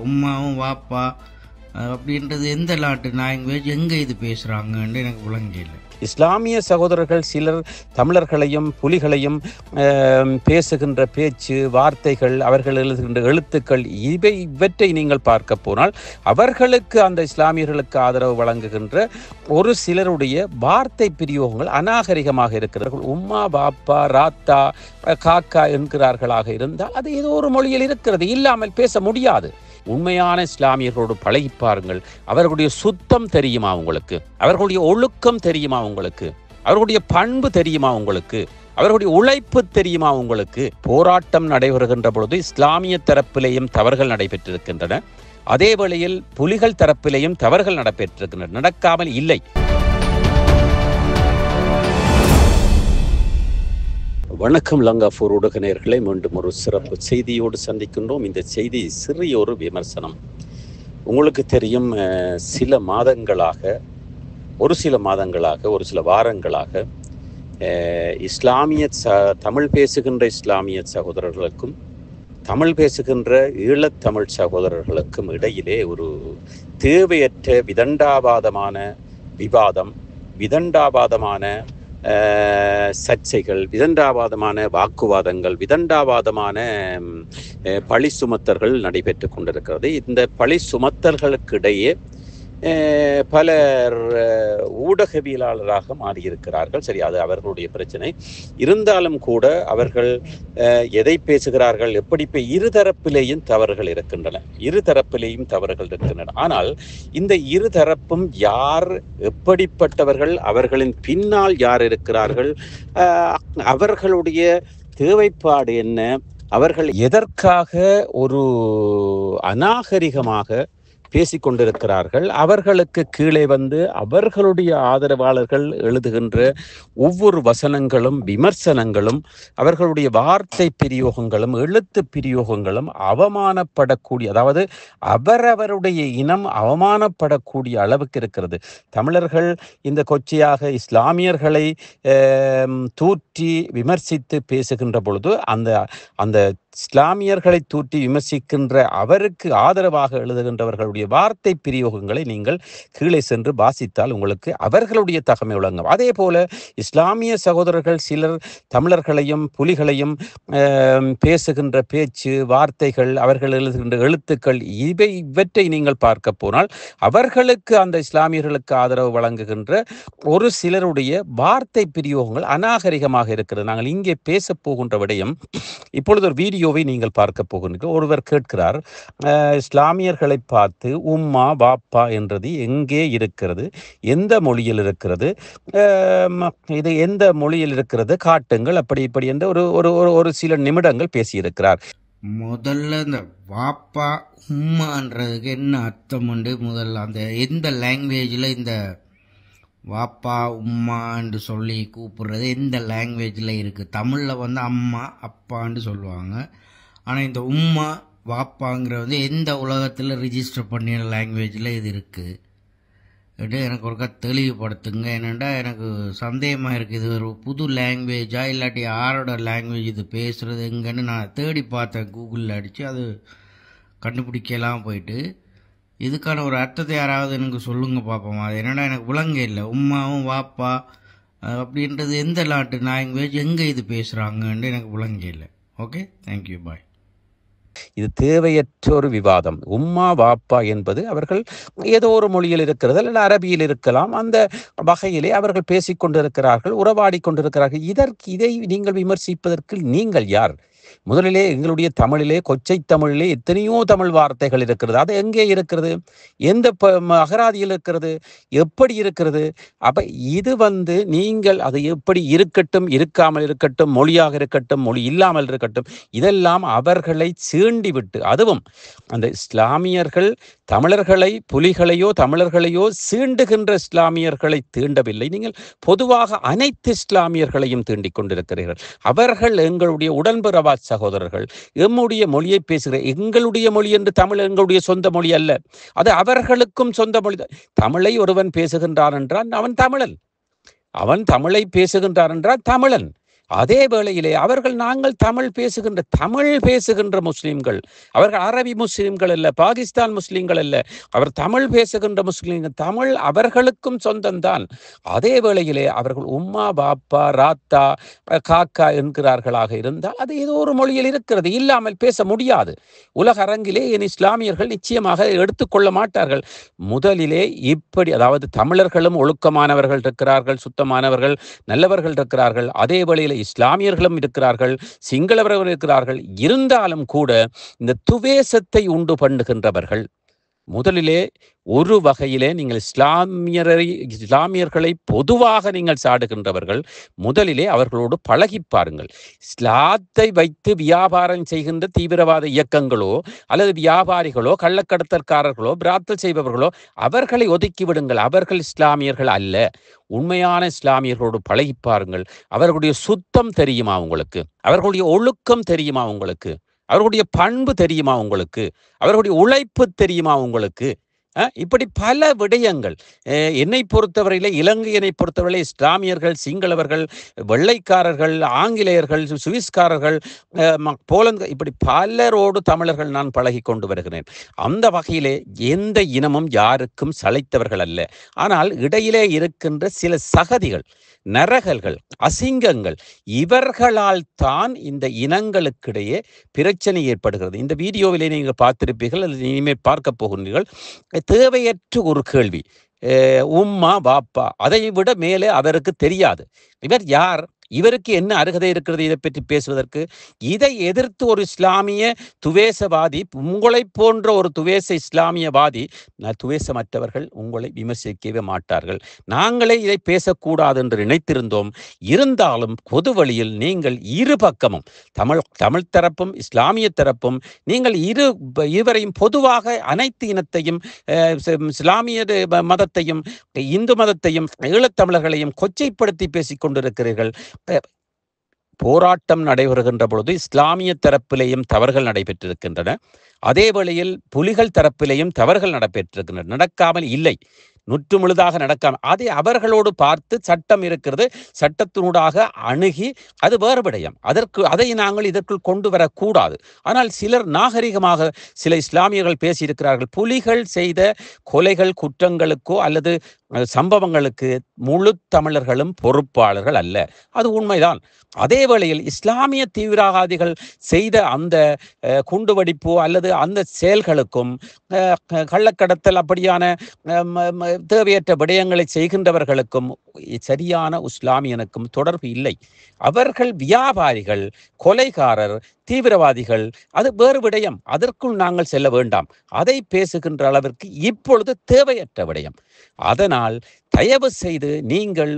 உம்மாவும் வாப்பா அப்படின்றது எந்த நாட்டு லாங்குவேஜ், எங்கே இது பேசுகிறாங்கன்னு எனக்கு விளங்கல. இஸ்லாமிய சகோதரர்கள் சிலர் தமிழர்களையும் புலிகளையும் பேசுகின்ற பேச்சு, வார்த்தைகள், அவர்கள் எழுதுகின்ற எழுத்துக்கள், இவற்றை நீங்கள் பார்க்க போனால் அவர்களுக்கு அந்த இஸ்லாமியர்களுக்கு ஆதரவு வழங்குகின்ற ஒரு சிலருடைய வார்த்தை பிரயோகங்கள் அநாகரிகமாக இருக்கிறார்கள். உம்மா, பாப்பா, ராத்தா, காக்கா என்கிறார்களாக இருந்தால் அது ஏதோ ஒரு மொழியில் இருக்கிறது, இல்லாமல் பேச முடியாது. உண்மையான இஸ்லாமியர்களோடு பழகி பாருங்கள். அவர்களுடைய சுத்தம் தெரியுமா உங்களுக்கு? அவர்களுடைய ஒழுக்கம் தெரியுமா உங்களுக்கு? அவர்களுடைய பண்பு தெரியுமா உங்களுக்கு? அவர்களுடைய உழைப்பு தெரியுமா உங்களுக்கு? போராட்டம் நடைபெறுகின்ற பொழுது இஸ்லாமிய தரப்பிலேயும் தவறுகள் நடைபெற்றிருக்கின்றன. அதே வேளையில் புலிகள் தரப்பிலேயும் தவறுகள் நடைபெற்றிருக்கின்றன, நடக்காமல் இல்லை. வணக்கம் லங்காபூர் ஊடக நேயர்களே, மீண்டும் ஒரு சிறப்பு செய்தியோடு சந்திக்கின்றோம். இந்த செய்தி சிறிய ஒரு விமர்சனம். உங்களுக்கு தெரியும், ஒரு சில வாரங்களாக தமிழ் பேசுகின்ற இஸ்லாமிய சகோதரர்களுக்கும் தமிழ் பேசுகின்ற ஈழத்தமிழ் சகோதரர்களுக்கும் இடையிலே ஒரு தேவையற்ற விதண்டாவாதமான விவாதம், விதண்டாவாதமான சர்ச்சைகள், விதண்டாவாதமான வாக்குவாதங்கள், விதண்டாவாதமான பழி சுமத்தல்கள் நடைபெற்று கொண்டிருக்கிறது. இந்த பழி சுமத்தல்களுக்கிடையே பலர் ஊடகவியலாளராக மாறியிருக்கிறார்கள். சரி, அது அவர்களுடைய பிரச்சனை. இருந்தாலும் கூட அவர்கள் எதை பேசுகிறார்கள், எப்படி இருதரப்பிலேயும் தவறுகள் இருக்கின்றன. ஆனால் இந்த இருதரப்பும் யார், எப்படிப்பட்டவர்கள், அவர்களின் பின்னால் யார் இருக்கிறார்கள், அவர்களுடைய தேவைப்பாடு என்ன, அவர்கள் எதற்காக ஒரு அநாகரிகமாக பேசிக்கொண்டிருக்கிறார்கள், அவர்களுக்கு கீழே வந்து அவர்களுடைய ஆதரவாளர்கள் எழுதுகின்ற ஒவ்வொரு வசனங்களும், விமர்சனங்களும், அவர்களுடைய வார்த்தை பிரயோகங்களும், எழுத்து பிரயோகங்களும் அவமானப்படக்கூடிய, அதாவது அவரவருடைய இனம் அவமானப்படக்கூடிய அளவுக்கு இருக்கிறது. தமிழர்கள் இந்த கொச்சையாக இஸ்லாமியர்களை தூற்றி விமர்சித்து பேசுகின்ற பொழுது அந்த இஸ்லாமியர்களை தூற்றி விமர்சிக்கின்ற அவருக்கு ஆதரவாக எழுதுகின்றவர்களுடைய வார்த்தை பிரயோகங்களை நீங்கள் கீழே சென்று வாசித்தால் உங்களுக்கு அவர்களுடைய தகமை விளங்கும். அதே போல இஸ்லாமிய சகோதரர்கள் சிலர் தமிழர்களையும் புலிகளையும் பேசுகின்ற பேச்சு, வார்த்தைகள், அவர்கள் எழுதுகின்ற எழுத்துக்கள், இவற்றை நீங்கள் பார்க்க போனால் அவர்களுக்கு அந்த இஸ்லாமியர்களுக்கு ஆதரவு வழங்குகின்ற ஒரு சிலருடைய வார்த்தை பிரயோகங்கள் அநாகரிகமாக இருக்கிறது. நாங்கள் இங்கே பேச போகின்ற விடயம், இப்பொழுது ஒரு வீடியோவை நீங்கள் பார்க்க போகின்றீர்கள். ஒருவர் கேட்கிறார், இஸ்லாமியர்களை பார்த்து உம்மா பாப்பா என்றது எங்கே இருக்கிறது, எந்த மொழியில் இருக்கிறது, இது எந்த மொழியில் இருக்கிறது காட்டுங்கள், அப்படி இப்படி என்று ஒரு சில நிமிடங்கள் பேசியிருக்கிறார். முதல்ல இந்த வாப்பா உம்மான்றதுக்கு என்ன அர்த்தம் உண்டு? முதல்ல அந்த எந்த லாங்குவேஜில் இந்த வாப்பா உம்மான்னு சொல்லி கூப்பிடுறது எந்த லாங்குவேஜில் இருக்குது? தமிழில் வந்து அம்மா அப்பான்னு சொல்லுவாங்க. ஆனால் இந்த உம்மா வாப்பாங்கிறது எந்த உலகத்தில் ரிஜிஸ்டர் பண்ணின லாங்குவேஜில் இது இருக்குது? எனக்கு ஒருக்கா தெளிவுபடுத்துங்க. என்னென்னா எனக்கு சந்தேகமாக இருக்குது, இது ஒரு புது லாங்குவேஜா இல்லாட்டி யாரோட லாங்குவேஜ் இது பேசுகிறது எங்கன்னு நான் தேடி பார்த்தேன், கூகுளில் அடித்து. அது கண்டுபிடிக்கலாம் போயிட்டு. இதுக்கான ஒரு அர்த்தத்தை யாராவது எனக்கு சொல்லுங்க பார்ப்போம். அது என்னடா எனக்கு விளங்க இல்லை. உம்மாவும் வாப்பா அப்படின்றது எந்த நாட்டு லாங்குவேஜ், எங்கே இது பேசுகிறாங்கன்னு எனக்கு விளங்க இல்லை. ஓகே, தேங்க்யூ, பாய். இது தேவையற்ற ஒரு விவாதம். உம்மா வாப்பா என்பது அவர்கள் ஏதோ ஒரு மொழியில் இருக்கிறது, அல்லது அரபியில் இருக்கலாம். அந்த வகையிலே அவர்கள் பேசிக்கொண்டிருக்கிறார்கள், உறவாடி கொண்டிருக்கிறார்கள். இதை நீங்கள் விமர்சிப்பதற்கு நீங்கள் யார்? முதலிலே எங்களுடைய தமிழிலே, கொச்சை தமிழிலே எத்தனையோ தமிழ் வார்த்தைகள் இருக்கிறது. அது எங்கே இருக்கிறது? எந்த அகராதியில் இருக்கிறது? எப்படி இருக்கிறது? அப்ப இது நீங்கள் அது எப்படி இருக்கட்டும், இருக்காமல் இருக்கட்டும், மொழியாக இருக்கட்டும், மொழி இல்லாமல் இருக்கட்டும், இதெல்லாம் அவர்களை சீண்டிவிட்டு, அதுவும் அந்த இஸ்லாமியர்கள் தமிழர்களை, புலிகளையோ தமிழர்களையோ சீண்டுகின்ற இஸ்லாமியர்களை தீண்டவில்லை. நீங்கள் பொதுவாக அனைத்து இஸ்லாமியர்களையும் தீண்டிக் கொண்டிருக்கிறீர்கள். அவர்கள் எங்களுடைய உடன்பிறவா சகோதரர்கள், எம்முடைய மொழியை பேசுகிற, எங்களுடைய மொழி என்று தமிழ் எங்களுடைய சொந்த மொழி அல்ல, அது அவர்களுக்கும் சொந்த மொழி. தமிழை ஒருவன் பேசுகின்றான் என்றால் அவன் தமிழன், அவன் தமிழை பேசுகின்றான் என்றால் தமிழன். அதே வேளையிலே அவர்கள் நாங்கள் தமிழ் பேசுகின்ற முஸ்லிம்கள், அவர்கள் அரபி முஸ்லிம்கள் அல்ல, பாகிஸ்தான் முஸ்லிம்கள் அல்ல, அவர் தமிழ் பேசுகின்ற முஸ்லிம்கள். தமிழ் அவர்களுக்கும் சொந்தம்தான். அதே வேளையிலே அவர்கள் உம்மா பாப்பா ராத்தா காக்கா என்கிறார்களாக இருந்தால் அது ஏதோ ஒரு மொழியில் இருக்கிறது, இல்லாமல் பேச முடியாது. உலக அரங்கிலே என் இஸ்லாமியர்கள் நிச்சயமாக எடுத்துக்கொள்ள மாட்டார்கள். முதலிலே இப்படி, அதாவது தமிழர்களும் ஒழுக்கமானவர்கள் இருக்கிறார்கள், சுத்தமானவர்கள் நல்லவர்கள் இருக்கிறார்கள். அதே வேளையில் இஸ்லாமியர்களும் இருக்கிறார்கள், சிங்களவர்கள் இருக்கிறார்கள். இருந்தாலும் கூட இந்த துவேசத்தை உண்டு பண்ணுகின்றவர்கள் முதலிலே ஒரு வகையிலே நீங்கள் இஸ்லாமியர்களை பொதுவாக நீங்கள் சாடுகின்றவர்கள் முதலிலே அவர்களோடு பழகி பாருங்கள். இஸ்லாத்தை வைத்து வியாபாரம் செய்கின்ற தீவிரவாத இயக்கங்களோ அல்லது வியாபாரிகளோ கள்ளக்கடத்தற்காரர்களோ பிரார்த்தல் செய்பவர்களோ அவர்களை ஒதுக்கிவிடுங்கள். அவர்கள் இஸ்லாமியர்கள் அல்ல. உண்மையான இஸ்லாமியர்களோடு பழகி பாருங்கள். அவர்களுடைய சுத்தம் தெரியுமா உங்களுக்கு? அவர்களுடைய ஒழுக்கம் தெரியுமா உங்களுக்கு? அவர்களுடைய பண்பு தெரியுமா உங்களுக்கு? அவர்களுடைய உழைப்பு தெரியுமா உங்களுக்கு? இப்படி பல விடயங்கள். என்னை பொறுத்தவரையிலே, இலங்கையினை பொறுத்தவரையிலே இஸ்லாமியர்கள், சிங்களவர்கள், வெள்ளைக்காரர்கள், ஆங்கிலேயர்கள், சுவிஸ்காரர்கள், போலந்து, இப்படி பலரோடு தமிழர்கள் நான் பழகி கொண்டு வருகிறேன். அந்த வகையிலே எந்த இனமும் யாருக்கும் சளைத்தவர்கள் அல்ல. ஆனால் இடையிலே இருக்கின்ற சில சகதிகள், நரகல்கள், அசிங்கங்கள், இவர்களால் தான் இந்த இனங்களுக்கிடையே பிரச்சனை ஏற்படுகிறது. இந்த வீடியோவிலே நீங்கள் பார்த்திருப்பீர்கள், அல்லது இனிமேல் பார்க்க போகிறீர்கள். தேவையற்ற ஒரு கேள்வி, உம்மா பாப்பா, அதை விட மேலே அவருக்கு தெரியாது. இவர் யார்? இவருக்கு என்ன அருகதை இருக்கிறது இதை பற்றி பேசுவதற்கு? இதை எதிர்த்து ஒரு இஸ்லாமிய துவேசவாதி, உங்களை போன்ற ஒரு துவேச இஸ்லாமியவாதி, துவேசமற்றவர்கள் உங்களை விமர்சிக்கவே மாட்டார்கள். நாங்களே இதை பேசக்கூடாது என்று நினைத்திருந்தோம். இருந்தாலும் பொது வழியில் நீங்கள் இரு பக்கமும், தமிழ் தரப்பும் இஸ்லாமிய தரப்பும், நீங்கள் இருவரையும் பொதுவாக அனைத்து இனத்தையும், இஸ்லாமிய மதத்தையும் இந்து மதத்தையும் ஈழத்தமிழர்களையும் கொச்சைப்படுத்தி பேசிக் கொண்டிருக்கிறீர்கள். போராட்டம் நடைபெறுகின்ற பொழுது இஸ்லாமிய தரப்பிலேயும் தவறுகள் நடைபெற்றிருக்கின்றன. அதே வேளையில் புலிகள் தரப்பிலேயும் தவறுகள் நடைபெற்றிருக்கின்றன. நடக்காமல் இல்லை, நுற்று முழுதாக நடக்காமல். அதை அவர்களோடு பார்த்து சட்டம் இருக்கிறது, சட்டத்தினூடாக அணுகி அது வேறு விடயம். அதை நாங்கள் இதற்குள் கொண்டு வரக்கூடாது. ஆனால் சிலர் நாகரிகமாக சில இஸ்லாமியர்கள் பேசியிருக்கிறார்கள். புலிகள் செய்த கொலைகள், குற்றங்களுக்கோ அல்லது சம்பவங்களுக்கு முழு தமிழர்களும் பொறுப்பாளர்கள் அல்ல. அது உண்மைதான். அதே வேளையில் இஸ்லாமிய தீவிரவாதிகள் செய்த அந்த குண்டுவெடிப்பு அல்லது அந்த செயல்களுக்கும் கள்ளக்கடத்தல் அப்படியான தேவையற்ற விடயங்களை செய்கின்றவர்களுக்கும் சரியான இஸ்லாமியனுக்கும் தொடர்பு இல்லை. அவர்கள் வியாபாரிகள், கொலைகாரர், தீவிரவாதிகள். அது வேறு விடயம். அதற்குள் நாங்கள் செல்ல வேண்டாம். அதை பேசுகின்ற அளவிற்கு இப்பொழுது தேவையற்ற விடயம். அதனால் தயவு செய்து நீங்கள்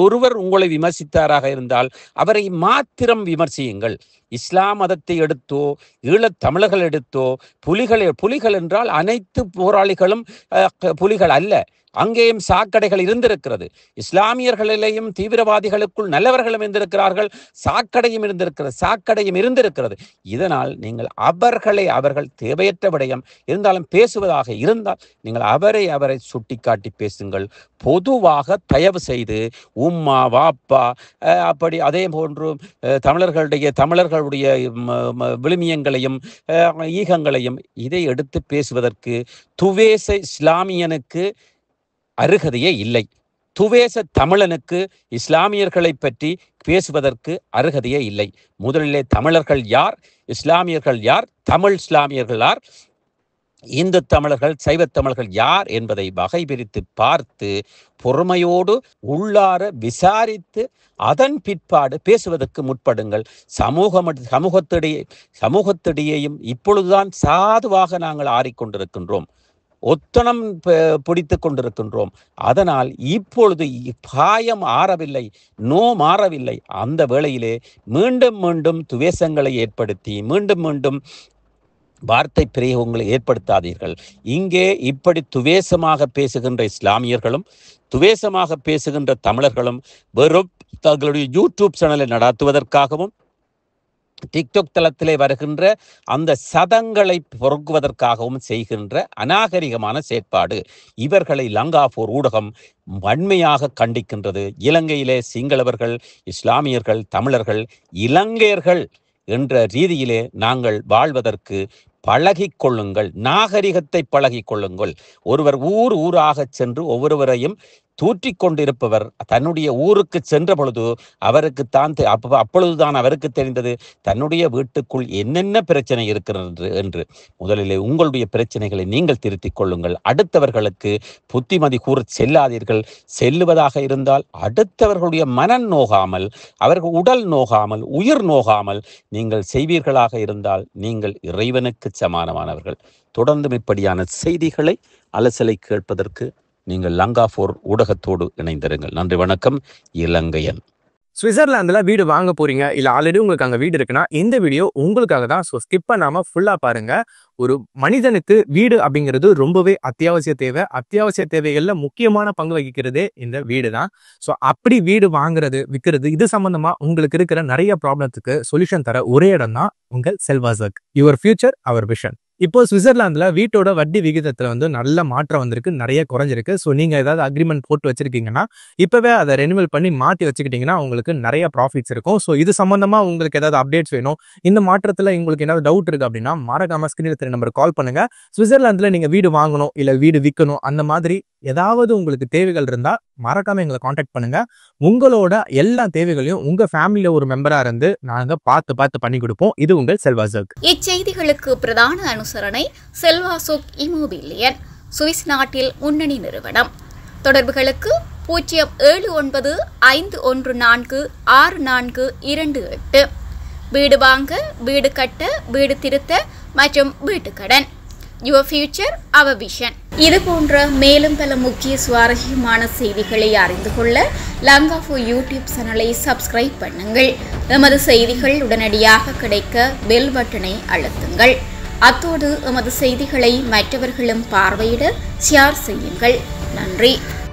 ஒருவர் உங்களை விமர்சித்தாராக இருந்தால் அவரை மாத்திரம் விமர்சியுங்கள். இஸ்லாம் மதத்தை எடுத்தோ ஈழத் தமிழர்கள் எடுத்தோ புலிகள் என்றால் அனைத்து போராளிகளும் புலிகள் அல்ல. அங்கேயும் சாக்கடைகள் இருந்திருக்கிறது. இஸ்லாமியர்களிலேயும் தீவிரவாதிகளுக்குள் நல்லவர்களும் இருந்திருக்கிறார்கள், சாக்கடையும் இருந்திருக்கிறது. இதனால் நீங்கள் அவர்கள் தேவையற்ற விடயம் இருந்தாலும் பேசுவதாக இருந்தால் நீங்கள் அவரை சுட்டிக்காட்டி பேசுங்கள். பொதுவாக தயவு செய்து உம்மா வாப்பா அப்படி அதே போன்று தமிழர்களுடைய விழுமியங்களையும் ஈகங்களையும் இதை எடுத்து பேசுவதற்கு துவேச இஸ்லாமியனுக்கு அருகதையே இல்லை. துவேச தமிழனுக்கு இஸ்லாமியர்களை பற்றி பேசுவதற்கு அருகதையே இல்லை. முதலிலே தமிழர்கள் யார், இஸ்லாமியர்கள் யார், தமிழ் இஸ்லாமியர்கள் யார், இந்து தமிழர்கள், சைவ தமிழர்கள் யார் என்பதை வகை பிரித்து பார்த்து பொறுமையோடு உள்ளார விசாரித்து அதன் பிற்பாடு பேசுவதற்கு முற்படுங்கள். சமூகத்திடையேயும் இப்பொழுதுதான் சாதுவாக நாங்கள் ஆறிக்கொண்டிருக்கின்றோம், ஒத்தனம் பிடித்து கொண்டிருக்கின்றோம். அதனால் இப்பொழுது காயம் ஆறவில்லை, மாறவில்லை. அந்த வேளையிலே மீண்டும் துவேஷங்களை ஏற்படுத்தி மீண்டும் வார்த்தை பிரயோகங்களை ஏற்படுத்தாதீர்கள். இங்கே இப்படி துவேஷமாக பேசுகின்ற இஸ்லாமியர்களும் துவேஷமாக பேசுகின்ற தமிழர்களும் வெறும் தங்களுடைய யூடியூப் சேனலை நடத்துவதற்காகவும் டிக்டாக் தளத்திலே வருகின்ற அந்த சதங்களை பொறுக்குவதற்காகவும் செய்கின்ற அநாகரிகமான செயற்பாடு. இவர்களை லங்காபோர் ஊடகம் வன்மையாக கண்டிக்கின்றது. இலங்கையிலே சிங்களவர்கள், இஸ்லாமியர்கள், தமிழர்கள், இலங்கையர்கள் என்ற ரீதியிலே நாங்கள் வாழ்வதற்கு பழகிக் கொள்ளுங்கள், நாகரிகத்தை பழகிக் கொள்ளுங்கள். ஒருவர் ஊராக சென்று ஒவ்வொருவரையும் தூற்றிக் கொண்டிருப்பவர் தன்னுடைய ஊருக்கு சென்ற பொழுது அப்பொழுதுதான் அவருக்கு தெரிந்தது தன்னுடைய வீட்டுக்குள் என்னென்ன பிரச்சனை இருக்கிறது என்று. முதலிலே உங்களுடைய பிரச்சனைகளை நீங்கள் திருத்திக் கொள்ளுங்கள். அடுத்தவர்களுக்கு புத்திமதி கூற செல்லாதீர்கள். செல்லுவதாக இருந்தால் அடுத்தவர்களுடைய மனம் நோகாமல், அவர்கள் உடல் நோகாமல், உயிர் நோகாமல் நீங்கள் செய்வீர்களாக இருந்தால் நீங்கள் இறைவனுக்கு சமானமானவர்கள். தொடர்ந்தும் இப்படியான செய்திகளை அலசலை கேட்பதற்கு நீங்கள் லங்காபோர் ஊடகத்தோடு இணைந்திருங்கள். நன்றி, வணக்கம். இலங்கையன். சுவிட்சர்லாந்துல வீடு வாங்க போறீங்க, இல்ல ஆல்ரெடி உங்களுக்கு அங்க வீடு இருக்குன்னா இந்த வீடியோ உங்களுக்காக தான். ஸோ ஸ்கிப் பண்ணாம ஃபுல்லா பாருங்க. ஒரு மனிதனுக்கு வீடு அப்படிங்கிறது ரொம்பவே அத்தியாவசிய தேவை. அத்தியாவசிய தேவைகள்ல முக்கியமான பங்கு வகிக்கிறதே இந்த வீடு தான். ஸோ அப்படி வீடு வாங்குறது, விற்கிறது, இது சம்பந்தமா உங்களுக்கு இருக்கிற நிறைய ப்ராப்ளத்துக்கு சொல்யூஷன் தர ஒரே இடம் தான் உங்கள் செல்வாசக். Your future our vision. இப்போ சுவிட்சர்லாந்துல வீட்டோட வட்டி விகிதத்துல நல்ல மாற்றம் வந்திருக்கு, நிறைய குறைஞ்சிருக்கு. ஸோ நீங்க ஏதாவது அக்ரிமெண்ட் போட்டு வச்சிருக்கீங்கன்னா இப்பவே அதை ரெனிவல் பண்ணி மாற்றி வச்சுக்கிட்டீங்கன்னா உங்களுக்கு நிறைய ப்ராஃபிட்ஸ் இருக்கும். ஸோ இது சம்பந்தமா உங்களுக்கு ஏதாவது அப்டேட்ஸ் வேணும், இந்த மாற்றத்துல உங்களுக்கு ஏதாவது டவுட் இருக்கு அப்படின்னா மறக்காம ஸ்கிரீன்ல தெரிய நம்பர் கால் பண்ணுங்க. சுவிட்சர்லாந்துல நீங்க வீடு வாங்கணும், இல்ல வீடு விற்கணும், அந்த மாதிரி ஏதாவது உங்களுக்கு தேவைகள் இருந்தா மறக்காம எங்களை காண்டாக்ட் பண்ணுங்க. உங்களோட எல்லா தேவைகளையும் உங்க ஃபேமிலியில ஒரு மெம்பரா இருந்து நாங்க பார்த்து பண்ணி கொடுப்போம். இது உங்கள் செல்வாசக். இச்செய்திகளுக்கு பிரதான அனுசரணை செல்வாசக் இமோபிலியன், சுவிஸ் நாட்டில் முன்னணி நிறுவனம். தொடர்புகளுக்கு 07951464428. வீடு வாங்க, வீடு கட்ட, வீடு திருத்த மற்றும் வீட்டு கடன். Your future our vision. இது போன்ற மேலும் பல முக்கிய சுவாரஸ்யமான செய்திகளை அறிந்து கொள்ள லங்காபோர் யூடியூப் சேனலை சப்ஸ்கிரைப் பண்ணுங்கள். எமது செய்திகள் உடனடியாக கிடைக்க பெல் பட்டனை அழுத்துங்கள். அத்தோடு எமது செய்திகளை மற்றவர்களும் பார்வையிட ஷேர் செய்யுங்கள். நன்றி.